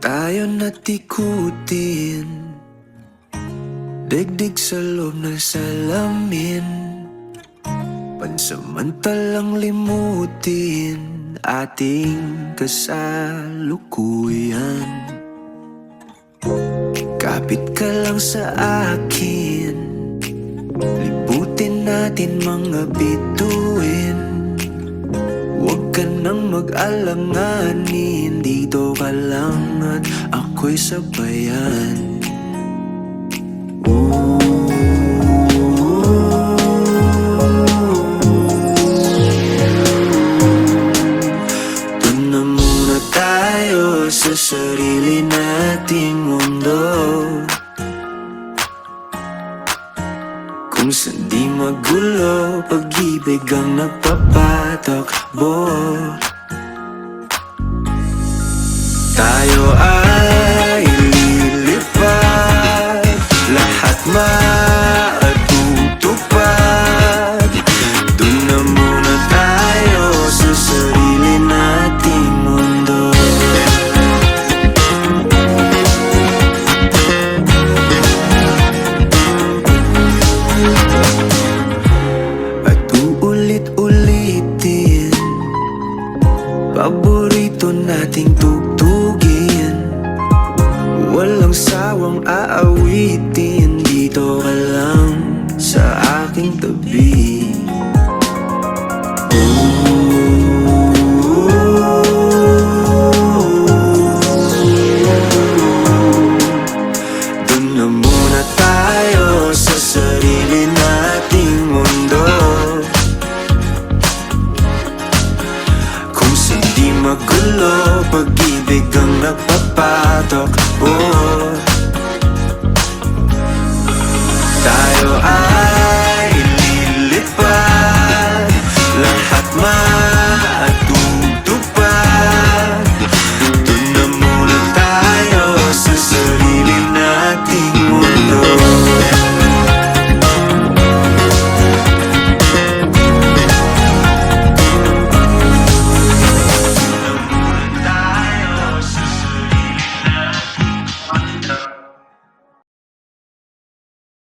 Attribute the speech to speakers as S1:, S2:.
S1: tayo natikutin, digdig sa loob ng salamin, pansamantalang limutin ating kasalukuyan. Kapit ka lang sa akin, libutin natin mga bituin. Huwag ka nang mag-alanganin, dito ka lang at ako'y sabayan. Doon na muna tayo sa sarili nating mundo, kung saan di magulo, pag-ibig ang nagpapatakbo. Tayo ay lilipad, lahat matutupad. Doon na muna tayo sa sarili nating mundo. At uulit-ulitin paborito nating tugtugin, walang sawang aawitin, dito ka lang sa aking tabi. Doon na muna tayo sa sarili nating mundo, kung saan di magulo, pag-ibig ang nagpapatok.